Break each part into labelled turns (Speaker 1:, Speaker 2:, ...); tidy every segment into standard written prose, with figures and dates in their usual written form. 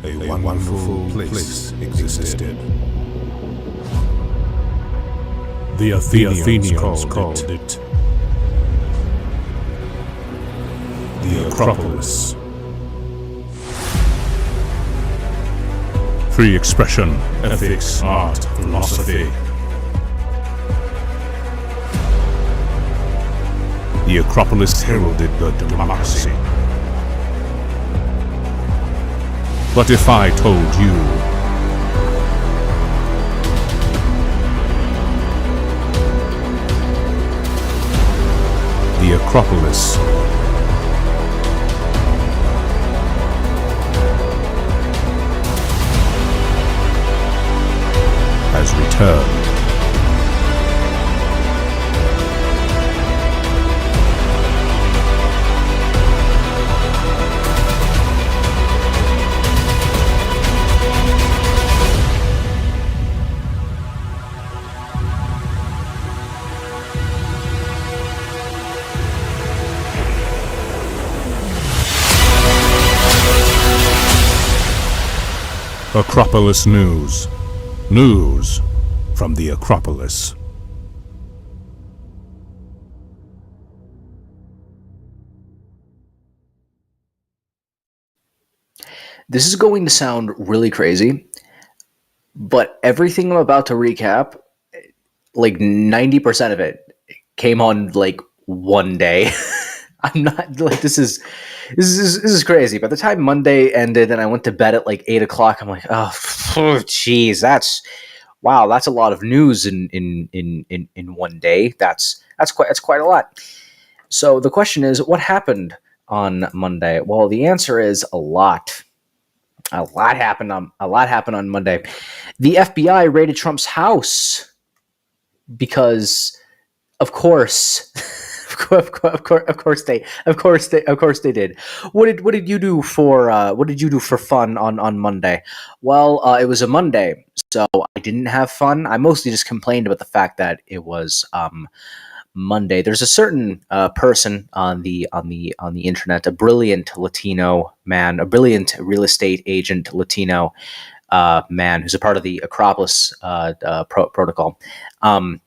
Speaker 1: a wonderful place existed.
Speaker 2: The Athenians called it
Speaker 1: The Acropolis.
Speaker 2: free expression, ethics, art, philosophy. The Acropolis heralded the democracy. But if I told you the Acropolis has returned. Acropolis News. News from the Acropolis.
Speaker 3: This is going to sound really crazy, but everything I'm about to recap, like 90% of it came on like one day. I'm not like this is crazy. By the time Monday ended and I went to bed at like 8 o'clock, I'm like, oh jeez, that's a lot of news in one day. That's quite a lot. So the question is, what happened on Monday? Well, the answer is a lot. A lot happened on Monday. The FBI raided Trump's house because, of course, of course they did. What did you do for fun on Monday? Well, it was a Monday, so I didn't have fun. I mostly just complained about the fact that it was Monday. There's a certain person on the internet, a brilliant Latino man, a brilliant real estate agent Latino man who's a part of the Acropolis protocol. I'm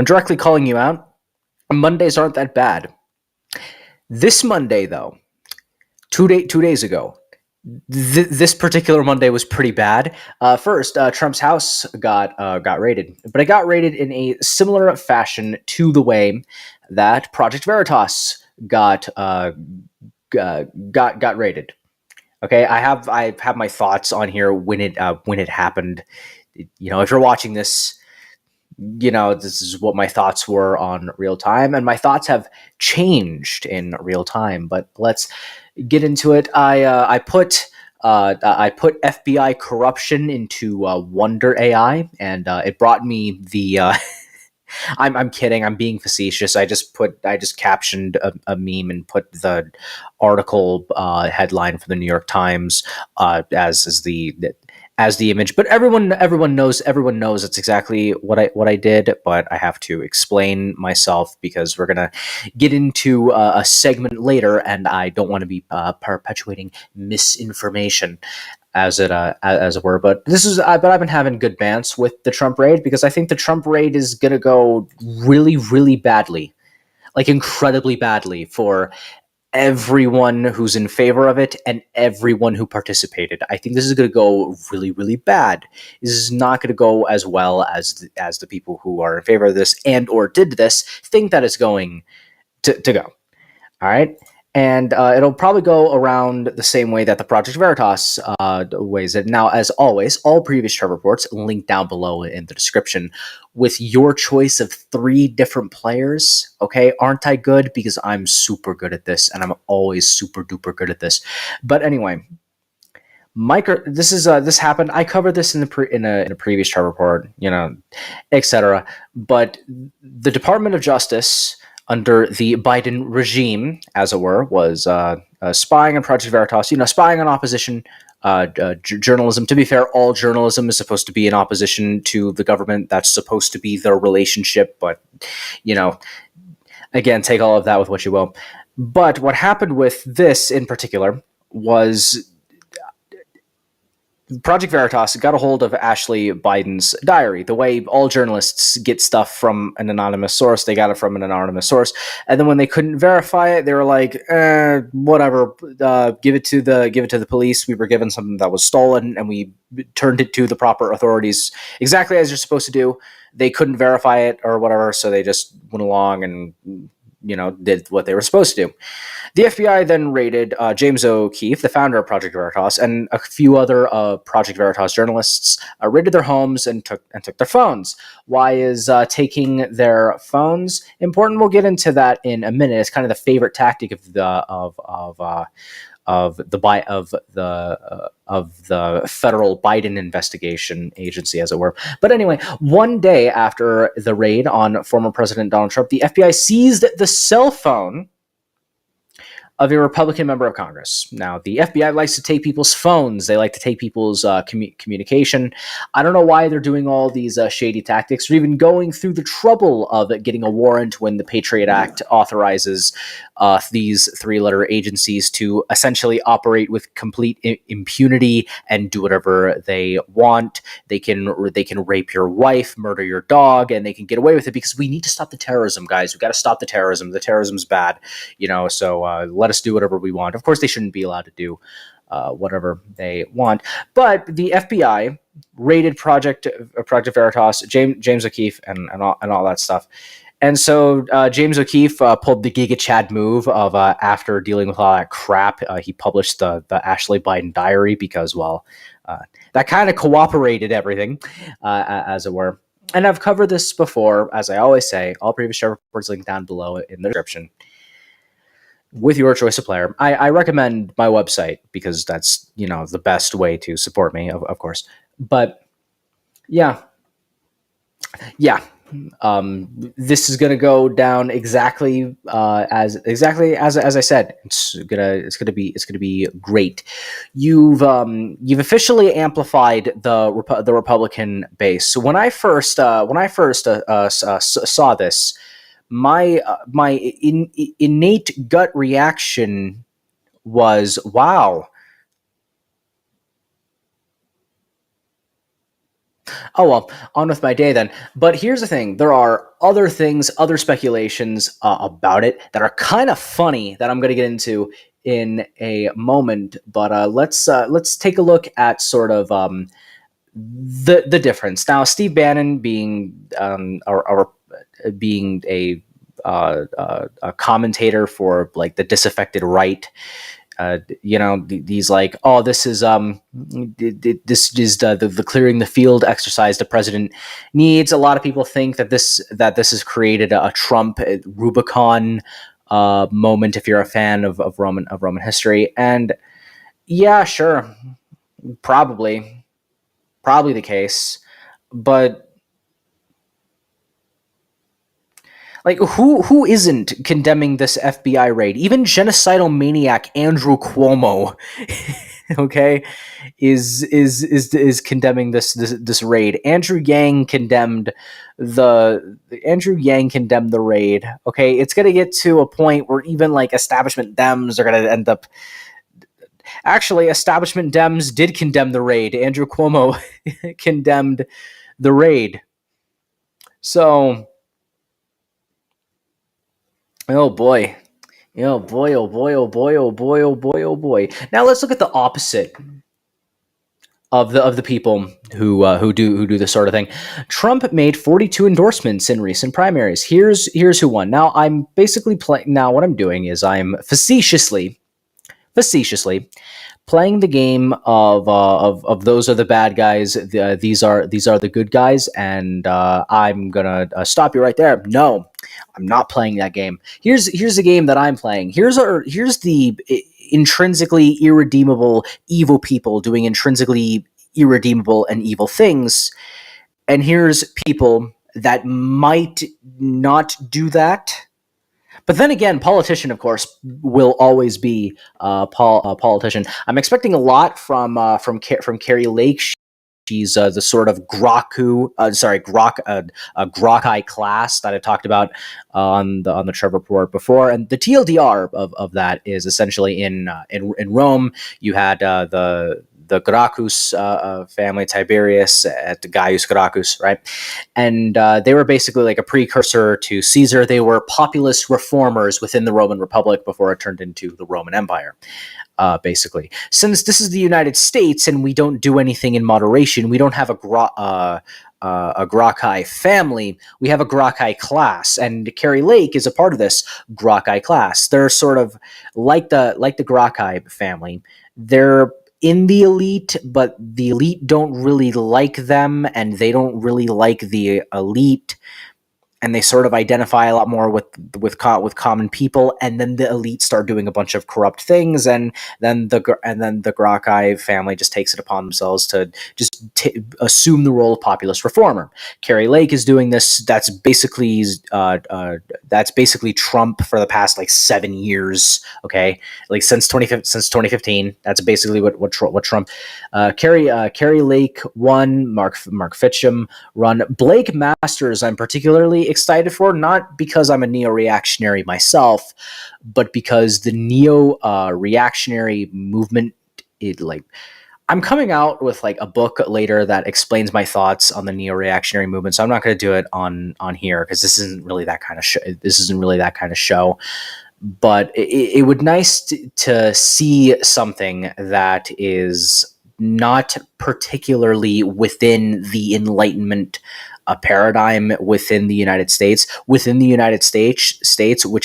Speaker 3: directly calling you out. Mondays aren't that bad. This Monday, though, two days ago, this particular Monday was pretty bad. First, Trump's house got raided, but it got raided in a similar fashion to the way that Project Veritas got raided. Okay, I have my thoughts on here when it happened. You know, if you're watching this, you know, this is what my thoughts were on real time, and my thoughts have changed in real time. But let's get into it. I put FBI corruption into Wonder AI, and it brought me the. I'm kidding. I'm being facetious. I just captioned a meme and put the article headline for the New York Times as the image, but everyone knows it's exactly what I did, but I have to explain myself because we're gonna get into a segment later, and I don't want to be perpetuating misinformation as it were. But but I've been having good bants with the Trump raid because I think the Trump raid is gonna go really, really badly, like incredibly badly for everyone who's in favor of it and everyone who participated. I think this is going to go really, really bad. This is not going to go as well as the people who are in favor of this and or did this think that it's going to go. All right. And it'll probably go around the same way that the Project Veritas weighs it. Now, as always, all previous Trevor reports linked down below in the description with your choice of 3 different players. Okay, aren't I good? Because I'm super good at this, and I'm always super duper good at this. But anyway, this happened. I covered this in a previous Trevor report, you know, etc. But the Department of Justice, under the Biden regime, as it were, was spying on Project Veritas, you know, spying on opposition journalism. To be fair, all journalism is supposed to be in opposition to the government. That's supposed to be their relationship, but, you know, again, take all of that with what you will. But what happened with this in particular was Project Veritas got a hold of Ashley Biden's diary. The way all journalists get stuff from an anonymous source, they got it from an anonymous source. And then when they couldn't verify it, they were like, "Whatever, give it to the police. We were given something that was stolen, and we turned it to the proper authorities, exactly as you're supposed to do." They couldn't verify it or whatever, so they just went along and did what they were supposed to do. The FBI then raided James O'Keefe, the founder of Project Veritas, and a few other Project Veritas journalists, raided their homes and took their phones. Why is taking their phones important? We'll get into that in a minute. It's kind of the favorite tactic of the federal Biden investigation agency, as it were. But anyway, one day after the raid on former President Donald Trump, the FBI seized the cell phone of a Republican member of Congress. Now, the FBI likes to take people's phones. They like to take people's communication. I don't know why they're doing all these shady tactics, or even going through the trouble of getting a warrant when the Patriot Act authorizes these three-letter agencies to essentially operate with complete impunity and do whatever they want. They can rape your wife, murder your dog, and they can get away with it because we need to stop the terrorism, guys. We got to stop the terrorism. The terrorism's bad, so let us do whatever we want. Of course, they shouldn't be allowed to do whatever they want. But the FBI raided Project Veritas, James O'Keefe, and all that stuff. And so James O'Keefe pulled the Giga Chad move of after dealing with all that crap, he published the Ashley Biden diary because, well, that kind of cooperated everything, as it were. And I've covered this before, as I always say. All previous show reports linked down below in the description. With your choice of player, I recommend my website because that's the best way to support me, of course. But yeah. This is gonna go down exactly as I said. It's gonna be great. You've officially amplified the Republican base. So when I first saw this, my innate gut reaction was, wow. Oh, well, on with my day then. But here's the thing. There are other things, other speculations about it that are kind of funny that I'm going to get into in a moment. But let's take a look at sort of the difference. Now, Steve Bannon being being a commentator for like the disaffected right. These like, oh, this is the clearing the field exercise the president needs. A lot of people think that this has created a Trump Rubicon moment. If you're a fan of Roman history, and yeah, sure, probably the case, but. Like, who isn't condemning this FBI raid? Even genocidal maniac Andrew Cuomo, okay, is condemning this raid. Andrew Yang condemned the raid. Okay, it's gonna get to a point where even like establishment Dems are gonna end up. Actually, establishment Dems did condemn the raid. Andrew Cuomo condemned the raid. So. Oh boy. Oh boy, oh boy, oh boy, oh boy, oh boy, oh boy. Now let's look at the opposite of the people who do this sort of thing. Trump made 42 endorsements in recent primaries. Here's who won. Now I'm basically now what I'm doing is I'm facetiously playing the game of those are the bad guys, these are the good guys, and I'm gonna stop you right there. No, I'm not playing that game. Here's the game that I'm playing. Here's the intrinsically irredeemable evil people doing intrinsically irredeemable and evil things, and here's people that might not do that. But then again, politician, of course, will always be a politician. I'm expecting a lot from Carrie Lake. She's the sort of Grok-eye class that I talked about on the Trevor Report before. And the TLDR of that is essentially in Rome. You had the Gracchus family, Tiberius at Gaius Gracchus, right? And they were basically like a precursor to Caesar. They were populist reformers within the Roman Republic before it turned into the Roman Empire. Basically, since this is the United States and we don't do anything in moderation, we don't have a Gracchi family, we have a Gracchi class, and Carrie Lake is a part of this Gracchi class. They're sort of like the Gracchi family. They're in the elite, but the elite don't really like them, and they don't really like the elite. And they sort of identify a lot more with common people, and then the elite start doing a bunch of corrupt things, and then the Gracchi family just takes it upon themselves to just assume the role of populist reformer. Carrie Lake is doing this. That's basically Trump for the past like 7 years. Okay, like since 2015. That's basically what Trump. Carrie Lake won. Mark Fitcham run. Blake Masters, I'm particularly excited for, not because I'm a neo-reactionary myself, but because the neo-reactionary movement, I'm coming out with like a book later that explains my thoughts on the neo-reactionary movement, so I'm not going to do it on here because this isn't really that kind of show. But it would nice to see something that is not particularly within the Enlightenment paradigm within the United States, which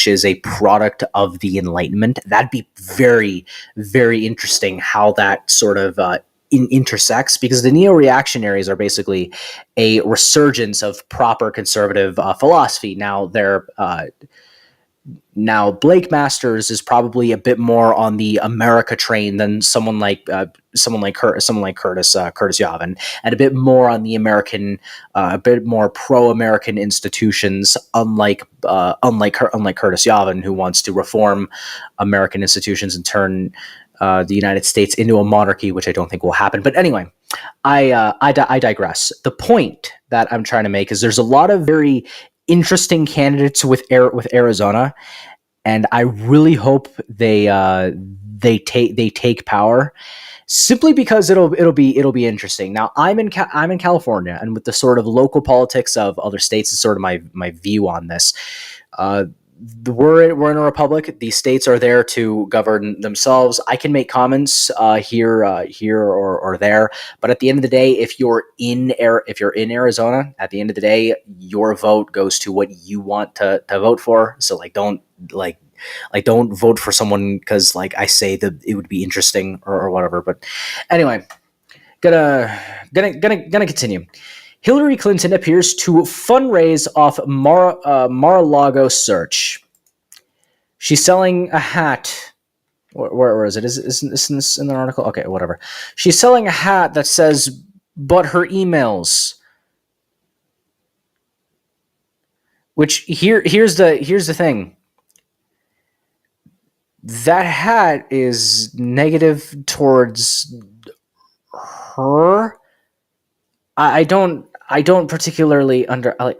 Speaker 3: is a product of the Enlightenment. That'd be very, very interesting how that sort of intersects, because the neo-reactionaries are basically a resurgence of proper conservative philosophy. Now, Blake Masters is probably a bit more on the America train than someone like Curtis Yavin, and a bit more on the American, a bit more pro-American institutions. Unlike Curtis Yavin, who wants to reform American institutions and turn the United States into a monarchy, which I don't think will happen. But anyway, I digress. The point that I'm trying to make is there's a lot of very interesting candidates with Arizona, and I really hope they take power, simply because it'll be interesting. Now I'm in California, and with the sort of local politics of other states is sort of my view on this. We're in a republic. These states are there to govern themselves. I can make comments here or there, but at the end of the day, if you're in Arizona, at the end of the day, your vote goes to what you want to vote for. So don't vote for someone because I say that it would be interesting or whatever. But anyway, gonna continue. Hillary Clinton appears to fundraise off Mar-a-Lago search. She's selling a hat. Where is it? Isn't this in the article? Okay, whatever. She's selling a hat that says, "But her emails." Which here's the thing. That hat is negative towards her. I don't particularly understand.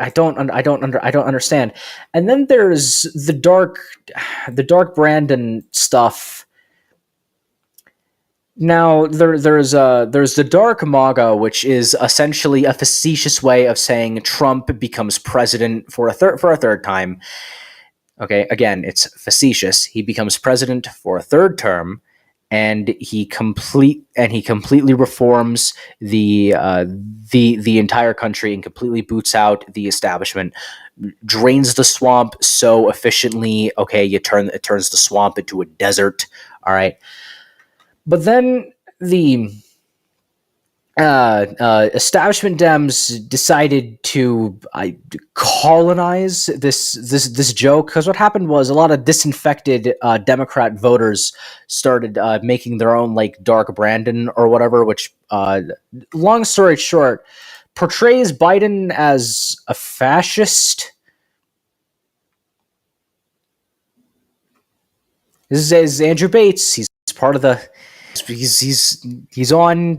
Speaker 3: And then there's the dark Brandon stuff. Now there's the dark MAGA, which is essentially a facetious way of saying Trump becomes president for a third time. Okay, again, it's facetious. He becomes president for a third term, and he completely reforms the entire country and completely boots out the establishment, drains the swamp so efficiently. Okay, it turns the swamp into a desert. All right, but then the establishment Dems decided to colonize this joke, because what happened was a lot of disinfected Democrat voters started making their own dark Brandon or whatever, which long story short portrays Biden as a fascist. This is Andrew Bates. He's part of the. He's on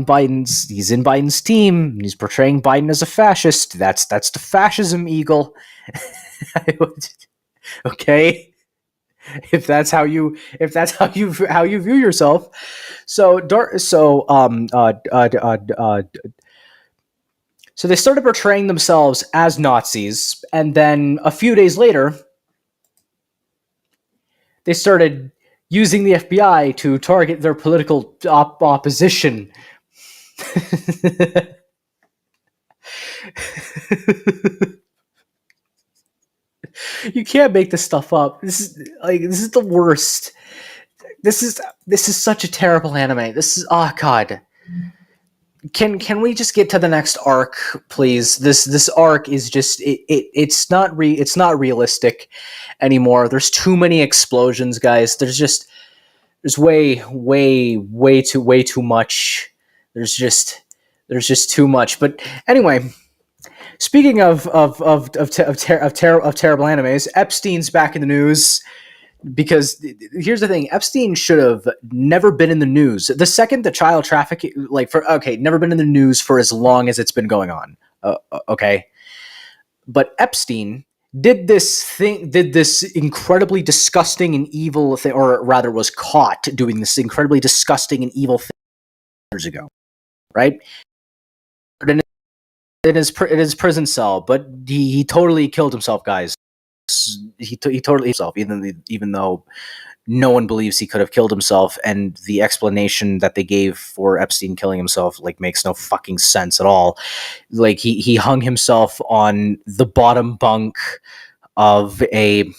Speaker 3: Biden's. He's in Biden's team. And he's portraying Biden as a fascist. That's the fascism eagle. Okay. if that's how you view yourself. So so they started portraying themselves as Nazis, and then a few days later, they started using the FBI to target their political opposition. You can't make this stuff up. This is the worst. This is such a terrible anime. This is, oh god. Can we just get to the next arc, please? This arc is just it's not realistic anymore. There's too many explosions, guys. There's way too much. There's just too much. But anyway, speaking of terrible animes, Epstein's back in the news. Because here's the thing, Epstein should have never been in the news. The second the child trafficking, never been in the news for as long as it's been going on. Okay. But Epstein did this incredibly disgusting and evil thing, or rather was caught doing this incredibly disgusting and evil thing years ago. Right? In his prison cell, but he totally killed himself, guys. He totally himself, even though no one believes he could have killed himself, and the explanation that they gave for Epstein killing himself makes no fucking sense at all. He hung himself on the bottom bunk of a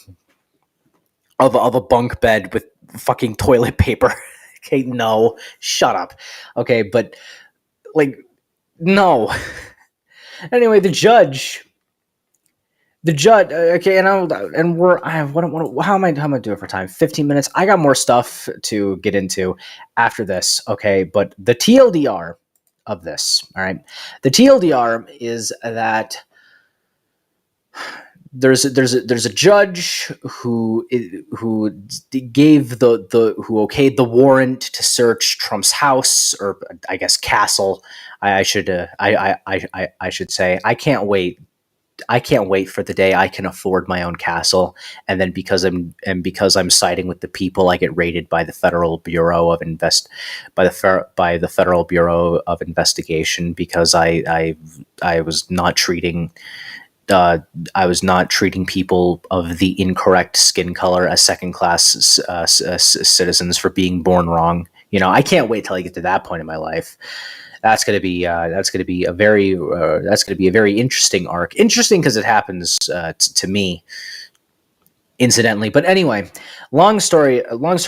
Speaker 3: bunk bed with fucking toilet paper. Okay, no, shut up. Okay, but no. Anyway, the judge. Okay, how am I doing for time? 15 minutes. I got more stuff to get into after this. Okay, but the TLDR of this, all right. The TLDR is that there's a judge who gave who okayed the warrant to search Trump's house, or I guess castle. I should say. I can't wait for the day I can afford my own castle, and then because I'm siding with the people, I get raided by the Federal Bureau of Investigation because I was not treating people of the incorrect skin color as second-class citizens for being born wrong. I can't wait till I get to that point in my life. That's going to be a very interesting arc. Interesting because it happens to me, incidentally. But anyway, long story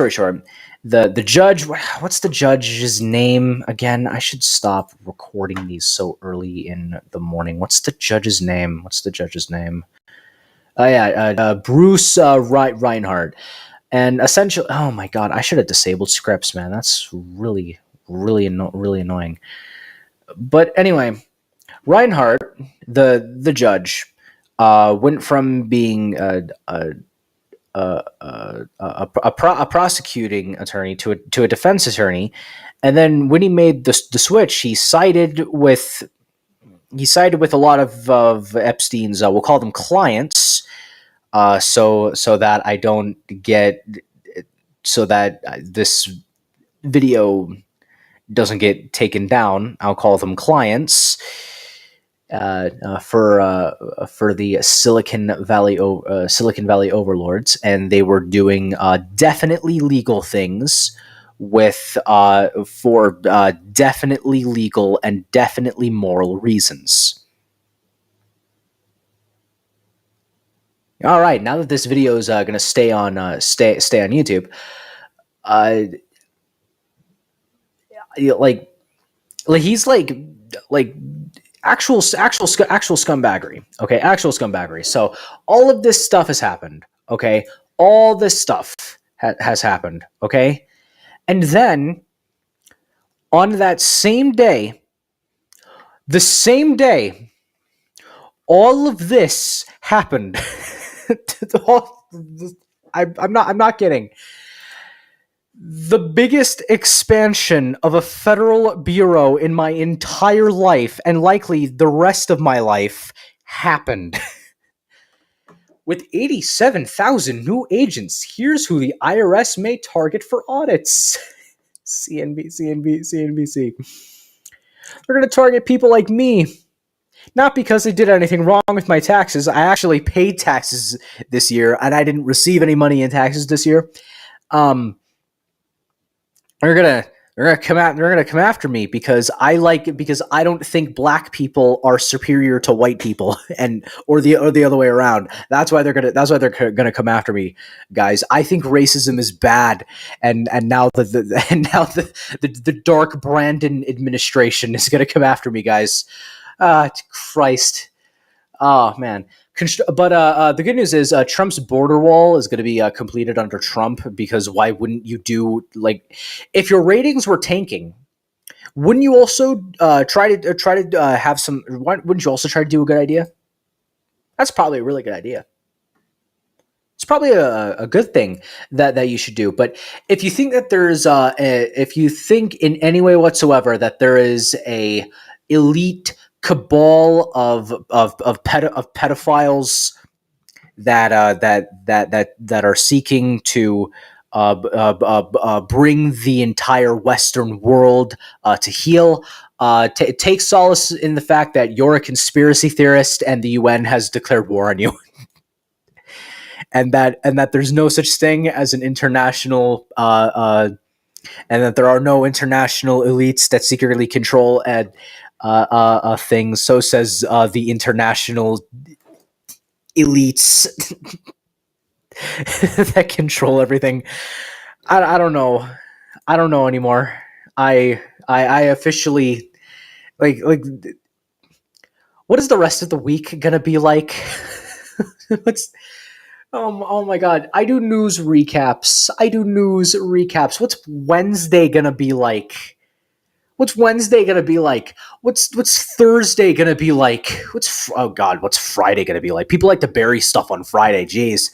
Speaker 3: short, the judge. What's the judge's name again? I should stop recording these so early in the morning. What's the judge's name? Oh yeah, Bruce Reinhardt. And essentially, oh my god, I should have disabled scripts, man. That's really annoying. But anyway, Reinhardt, the judge, went from being a prosecuting attorney to a defense attorney, and then when he made the switch, he sided with a lot of Epstein's, we'll call them clients, so that I don't get so that this video doesn't get taken down. I'll call them clients for the Silicon Valley overlords, and they were doing definitely legal things for definitely legal and definitely moral reasons. All right, now that this video is going to stay on YouTube, he's actual scumbaggery. Okay, actual scumbaggery. So all of this stuff has happened. Okay, all this stuff has happened. Okay, and then on that same day, all of this happened. I'm not kidding. The biggest expansion of a federal bureau in my entire life, and likely the rest of my life, happened. With 87,000 new agents, here's who the IRS may target for audits. CNBC. They're going to target people like me. Not because they did anything wrong with my taxes. I actually paid taxes this year, and I didn't receive any money in taxes this year. They're gonna come after me because I don't think black people are superior to white people, or the other way around. That's why they're gonna come after me, guys. I think racism is bad, and now the dark Brandon administration is gonna come after me, guys. Christ. Oh man. But the good news is Trump's border wall is going to be completed under Trump, because why wouldn't you do, like, if your ratings were tanking, wouldn't you also try to have some? Wouldn't you also try to do a good idea? That's probably a really good idea. It's probably a good thing that you should do. But if you think that if you think in any way whatsoever that there is a elite cabal of pedophiles that are seeking to bring the entire Western world to heel, take solace in the fact that you're a conspiracy theorist and the UN has declared war on you. and that there's no such thing as an international and that there are no international elites that secretly control things. So says the international elites that control everything. I don't know. I don't know anymore. I officially like. What is the rest of the week gonna be like? Oh my god! I do news recaps. What's Wednesday gonna be like? What's Wednesday gonna be like? What's Thursday gonna be like? What's Friday gonna be like? People like to bury stuff on Friday. Jeez.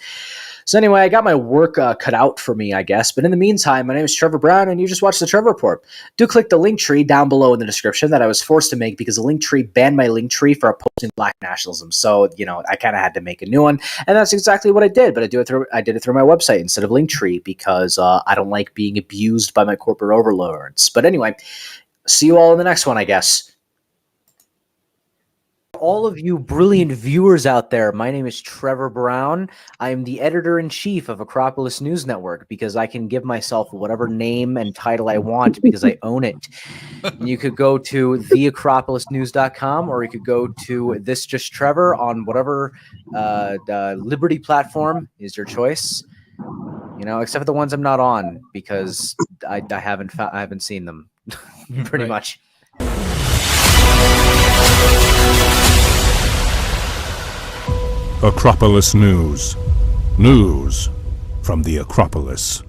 Speaker 3: So anyway, I got my work cut out for me, I guess. But in the meantime, my name is Trevor Brown, and you just watched the Trevor Report. Do click the link tree down below in the description that I was forced to make because the link tree banned my link tree for opposing black nationalism. So, I kind of had to make a new one, and that's exactly what I did. But I did it through my website instead of Linktree because I don't like being abused by my corporate overlords. But anyway, see you all in the next one, I guess. All of you brilliant viewers out there, my name is Trevor Brown. I am the editor-in-chief of Acropolis News Network because I can give myself whatever name and title I want because I own it. You could go to theacropolisnews.com, or you could go to This Just Trevor on whatever Liberty platform is your choice. Except for the ones I'm not on because I haven't seen them pretty much.
Speaker 2: Acropolis News. News from the Acropolis.